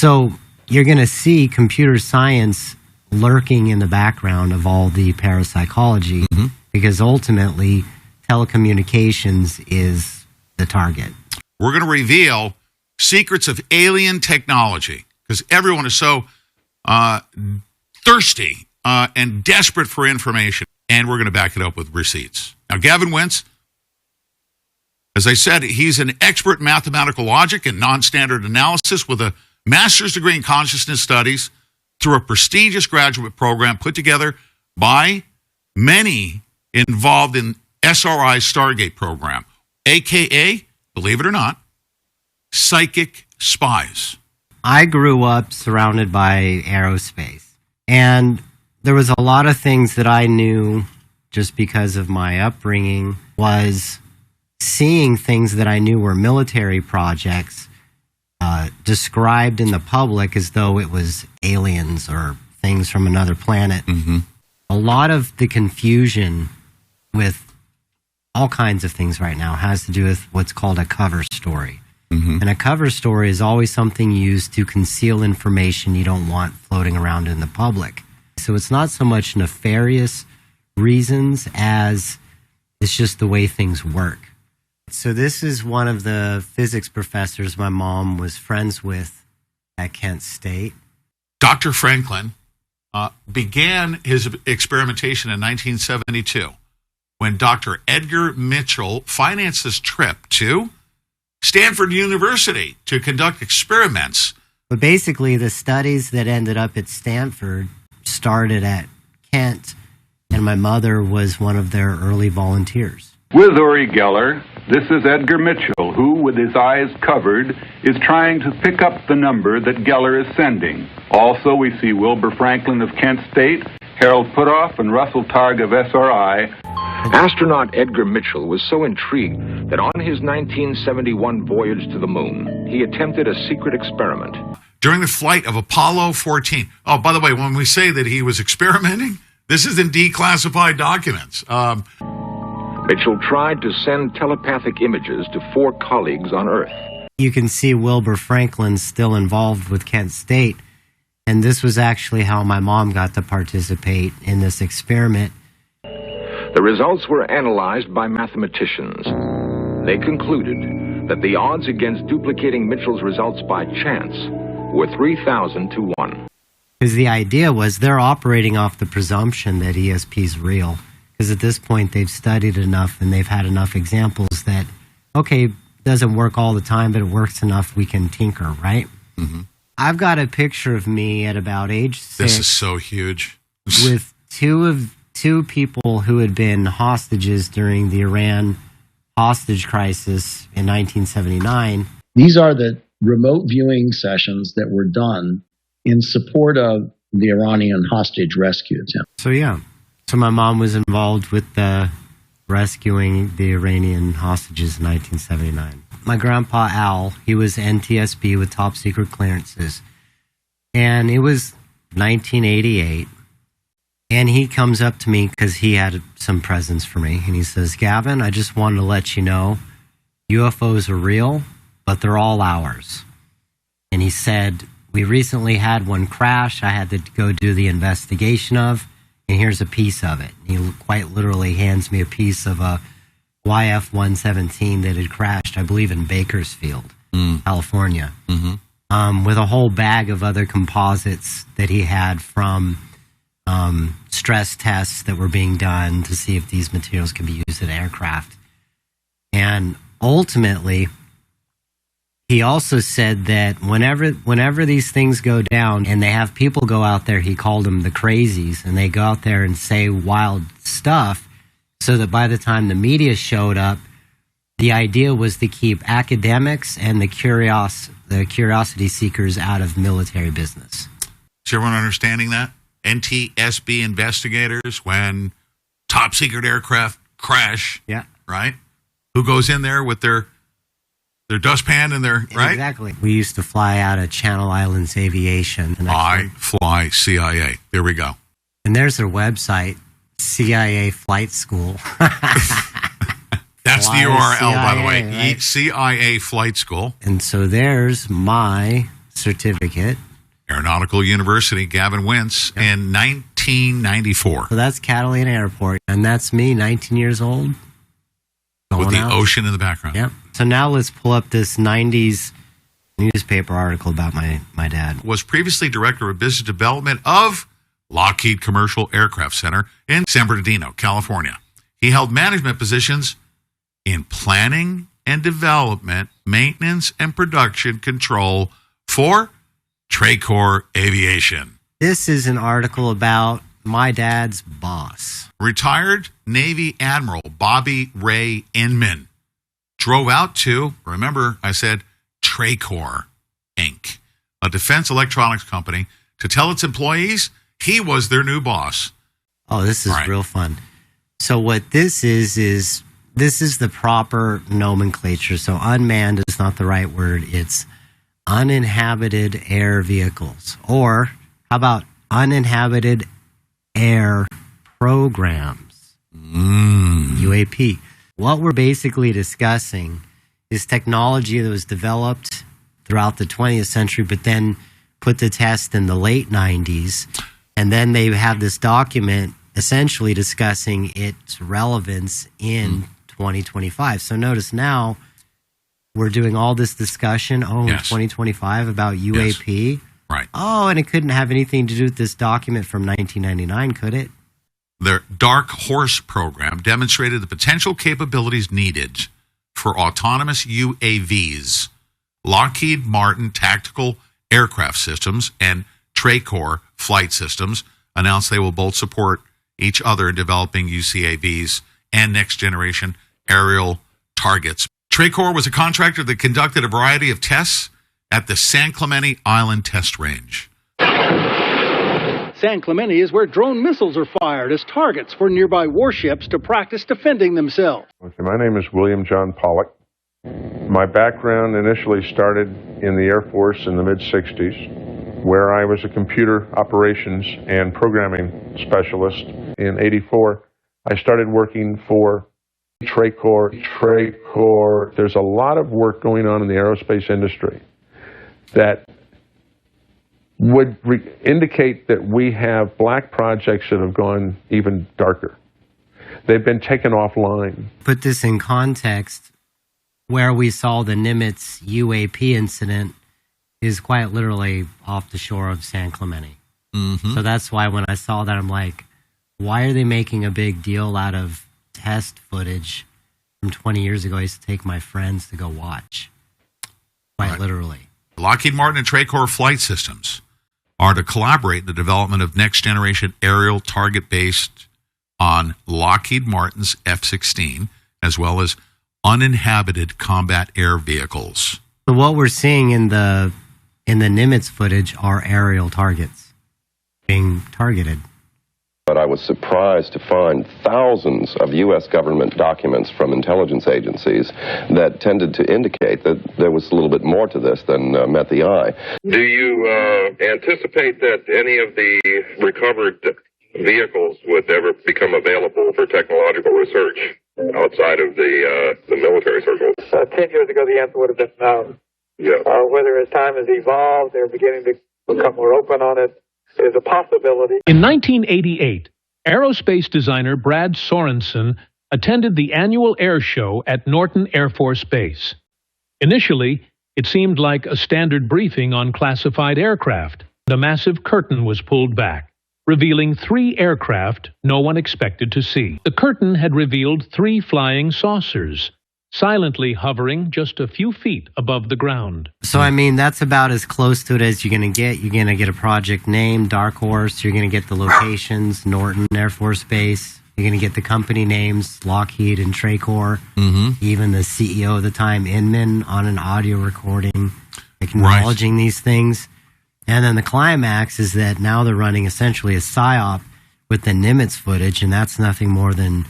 So you're going to see computer science lurking in the background of all the parapsychology, because ultimately telecommunications is the target. We're going to reveal secrets of alien technology because everyone is so thirsty and desperate for information, and we're going to back it up with receipts. Now, Gavin Wince, as I said, he's an expert in mathematical logic and non-standard analysis with a master's degree in consciousness studies through a prestigious graduate program put together by many involved in SRI's Stargate program, a.k.a., believe it or not, psychic spies. I grew up surrounded by aerospace, and there was a lot of things that I knew just because of my upbringing was seeing things that I knew were military projects described in the public as though it was aliens or things from another planet. A lot of the confusion with all kinds of things right now has to do with what's called a cover story. And a cover story is always something used to conceal information you don't want floating around in the public. So it's not so much nefarious reasons as it's just the way things work. So this is one of the physics professors my mom was friends with at Kent State. Dr. Franklin began his experimentation in 1972 when Dr. Edgar Mitchell financed this trip to Stanford University to conduct experiments. But basically, the studies that ended up at Stanford started at Kent, and my mother was one of their early volunteers. With Uri Geller, this is Edgar Mitchell, who, with his eyes covered, is trying to pick up the number that Geller is sending. Also, we see Wilbur Franklin of Kent State, Harold Puthoff, and Russell Targ of SRI. Astronaut Edgar Mitchell was so intrigued that on his 1971 voyage to the moon, he attempted a secret experiment. During the flight of Apollo 14. Oh, by the way, when we say that he was experimenting, this is in declassified documents. Mitchell tried to send telepathic images to 4 colleagues on Earth. You can see Wilbur Franklin still involved with Kent State, and this was actually how my mom got to participate in this experiment. The results were analyzed by mathematicians. They concluded that the odds against duplicating Mitchell's results by chance were 3,000 to 1. Because the idea was they're operating off the presumption that ESP is real. Because at this point, they've studied enough and they've had enough examples that, okay, it doesn't work all the time, but it works enough, we can tinker, right? I've got a picture of me at about age 6. This is so huge. With two people who had been hostages during the Iran hostage crisis in 1979. These are the remote viewing sessions that were done in support of the Iranian hostage rescue attempt. So my mom was involved with rescuing the Iranian hostages in 1979. My grandpa Al, he was NTSB with top secret clearances. And it was 1988. And he comes up to me because he had some presents for me. And he says, Gavin, I just wanted to let you know UFOs are real, but they're all ours. And he said, we recently had one crash I had to go do the investigation of, and here's a piece of it. And he quite literally hands me a piece of a YF-117 that had crashed, I believe, in Bakersfield, California, with a whole bag of other composites that he had from stress tests that were being done to see if these materials could be used in aircraft. And ultimately, he also said that whenever these things go down and they have people go out there, he called them the crazies, and they go out there and say wild stuff, so that by the time the media showed up, the idea was to keep academics and the curiosity seekers out of military business. Is everyone understanding that? NTSB investigators, when top secret aircraft crash, right? Who goes in there with their dustpan and their, right? Exactly. We used to fly out of Channel Islands Aviation. I fly CIA. There we go. And there's their website, CIA Flight School. That's the URL, CIA, by the way. right? CIA Flight School. And so there's my certificate. Aeronautical University, Gavin Wince, in 1994. So that's Catalina Airport, and that's me, 19 years old. With the ocean in the background. Yep. So now let's pull up this 90s newspaper article about my dad. Was previously director of business development of Lockheed Commercial Aircraft Center in San Bernardino, California. He held management positions in planning and development, maintenance and production control for Tracor Aviation. This is an article about my dad's boss. Retired Navy Admiral Bobby Ray Inman drove out to, remember I said, Tracor, Inc., a defense electronics company, to tell its employees he was their new boss. Oh, this is real fun. So what this is this is the proper nomenclature. So unmanned is not the right word. It's uninhabited air vehicles. Or how about uninhabited air programs? UAP. What we're basically discussing is technology that was developed throughout the 20th century, but then put to test in the late 90s. And then they have this document essentially discussing its relevance in 2025. So notice now we're doing all this discussion, in 2025 about UAP. Yes. Right. Oh, and it couldn't have anything to do with this document from 1999, could it? Their Dark Horse program demonstrated the potential capabilities needed for autonomous UAVs. Lockheed Martin Tactical Aircraft Systems and Tracor Flight Systems announced they will both support each other in developing UCAVs and next-generation aerial targets. Tracor was a contractor that conducted a variety of tests at the San Clemente Island Test Range. San Clemente is where drone missiles are fired as targets for nearby warships to practice defending themselves. Okay, my name is William John Pollock. My background initially started in the Air Force in the mid-60s, where I was a computer operations and programming specialist. In '84, I started working for Tracor. There's a lot of work going on in the aerospace industry that would indicate that we have black projects that have gone even darker. They've been taken offline. Put this in context, where we saw the Nimitz UAP incident is quite literally off the shore of San Clemente. Mm-hmm. So that's why when I saw that, I'm like, why are they making a big deal out of test footage from 20 years ago? I used to take my friends to go watch. Quite literally. Lockheed Martin and Tracor Flight Systems are to collaborate in the development of next-generation aerial target based on Lockheed Martin's F-16, as well as uninhabited combat air vehicles. So what we're seeing in the Nimitz footage are aerial targets being targeted. But I was surprised to find thousands of U.S. government documents from intelligence agencies that tended to indicate that there was a little bit more to this than met the eye. Do you anticipate that any of the recovered vehicles would ever become available for technological research outside of the military circles? 10 years ago, the answer would have been no. Yeah. Whether as time has evolved, they're beginning to become more open on it. Is a possibility. In 1988, aerospace designer Brad Sorensen attended the annual air show at Norton Air Force Base. Initially, it seemed like a standard briefing on classified aircraft. The massive curtain was pulled back, revealing 3 aircraft no one expected to see. The curtain had revealed 3 flying saucers, silently hovering just a few feet above the ground. So, I mean, that's about as close to it as you're going to get. You're going to get a project name, Dark Horse. You're going to get the locations, Norton Air Force Base. You're going to get the company names, Lockheed and Tracor. Mm-hmm. Even the CEO of the time, Inman, on an audio recording, acknowledging these things. And then the climax is that now they're running essentially a PSYOP with the Nimitz footage, and that's nothing more than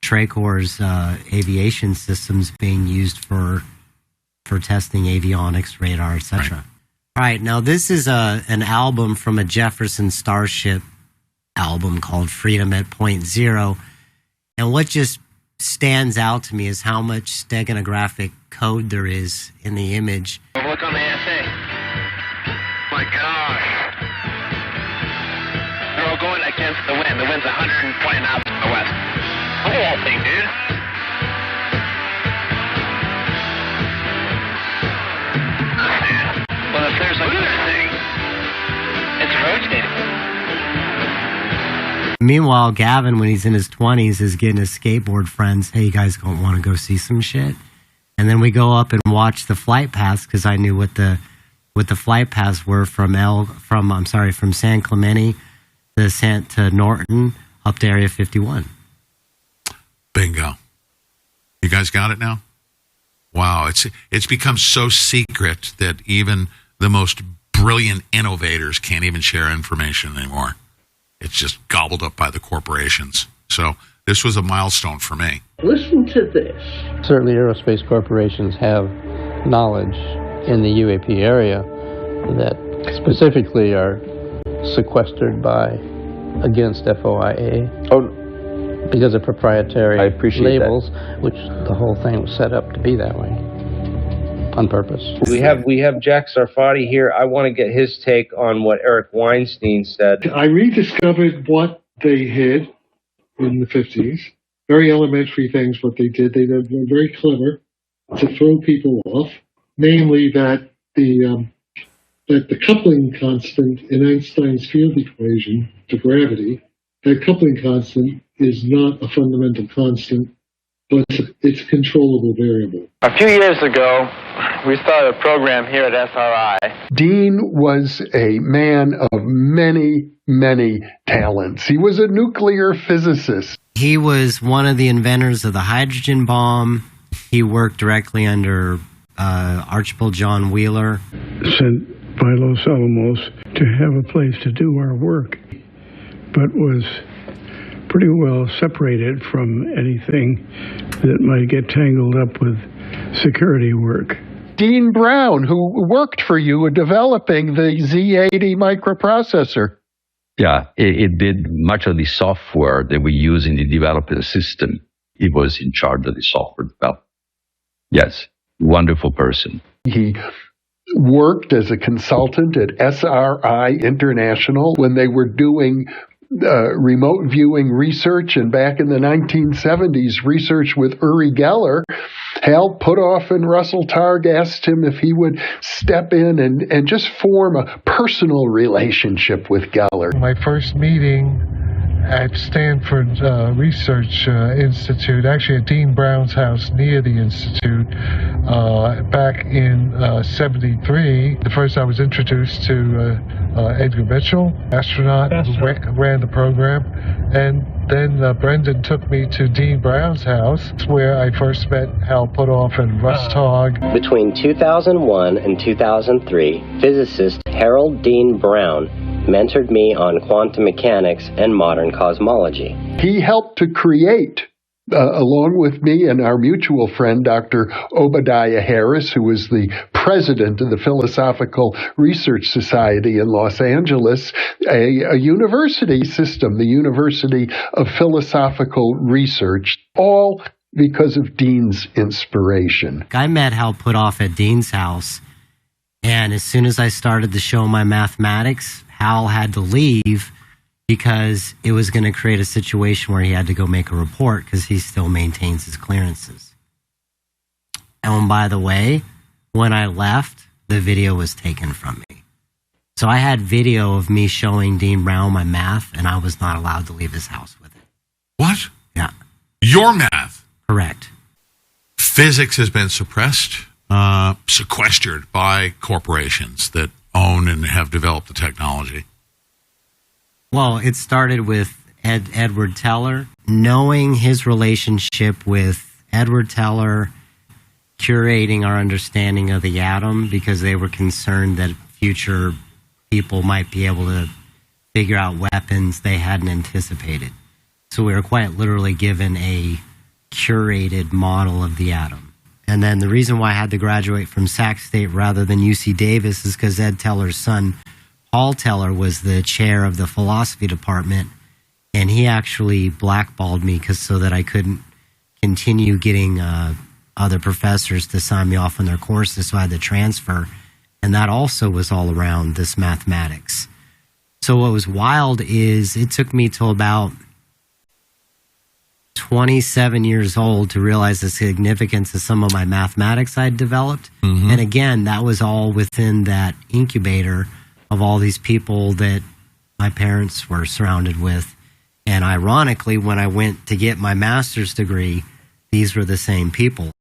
Tracor's aviation systems being used for testing avionics, radar, etc. Right. All right, now this is an album from a Jefferson Starship album called Freedom at Point Zero. And what just stands out to me is how much steganographic code there is in the image. Look on the ASA. gosh. They're all going against the wind. The wind's 120 knots from the west. Look at that thing, dude. Well, if there's another thing, it's rotating. Meanwhile, Gavin, when he's in his 20s, is getting his skateboard friends, hey, you guys don't want to go see some shit? And then we go up and watch the flight paths, because I knew what the flight paths were from San Clemente to Norton up to Area 51. Bingo. You guys got it now? Wow, it's become so secret that even the most brilliant innovators can't even share information anymore. It's just gobbled up by the corporations. So this was a milestone for me. Listen to this. Certainly aerospace corporations have knowledge in the UAP area that specifically are sequestered against FOIA. Because of proprietary labels, which the whole thing was set up to be that way on purpose. We have Jack Sarfati here. I want to get his take on what Eric Weinstein said. I rediscovered what they hid in the 50s. Very elementary things, what they did. They were very clever to throw people off. Namely, that the coupling constant in Einstein's field equation to gravity, that coupling constant is not a fundamental constant, but it's a controllable variable. A few years ago, we started a program here at SRI. Dean was a man of many, many talents. He was a nuclear physicist. He was one of the inventors of the hydrogen bomb. He worked directly under Archibald John Wheeler. Sent by Los Alamos to have a place to do our work, but was pretty well separated from anything that might get tangled up with security work. Dean Brown, who worked for you developing the Z80 microprocessor. Yeah, it did much of the software that we use in the development system. He was in charge of the software development. Yes, wonderful person. He worked as a consultant at SRI International when they were doing remote viewing research, and back in the 1970s, research with Uri Geller. Hal Puthoff and Russell Targ asked him if he would step in and just form a personal relationship with Geller. My first meeting at Stanford Research Institute, actually at Dean Brown's house near the Institute, back in 73. The first I was introduced to Edgar Mitchell, astronaut who ran the program, and then Brendan took me to Dean Brown's house, where I first met Hal Puthoff and Russ Targ. Between 2001 and 2003, physicist Harold Dean Brown mentored me on quantum mechanics and modern cosmology. He helped to create, along with me and our mutual friend, Dr. Obadiah Harris, who was the president of the Philosophical Research Society in Los Angeles, a university system, the University of Philosophical Research, all because of Dean's inspiration. I met Hal Puthoff at Dean's house, and as soon as I started to show my mathematics, Hal had to leave because it was going to create a situation where he had to go make a report because he still maintains his clearances. And by the way, when I left, the video was taken from me. So I had video of me showing Dean Brown my math, and I was not allowed to leave his house with it. What? Yeah. Your math? Correct. Physics has been suppressed, sequestered by corporations that own and have developed the technology. Well, it started with Edward Teller. Knowing his relationship with Edward Teller, curating our understanding of the atom because they were concerned that future people might be able to figure out weapons they hadn't anticipated. So we were quite literally given a curated model of the atom. And then the reason why I had to graduate from Sac State rather than UC Davis is because Ed Teller's son, Paul Teller, was the chair of the philosophy department, and he actually blackballed me so that I couldn't continue getting other professors to sign me off on their courses, so I had to transfer. And that also was all around this mathematics. So what was wild is it took me till about 27 years old to realize the significance of some of my mathematics I'd developed. Mm-hmm. And again, that was all within that incubator of all these people that my parents were surrounded with. And ironically, when I went to get my master's degree, these were the same people.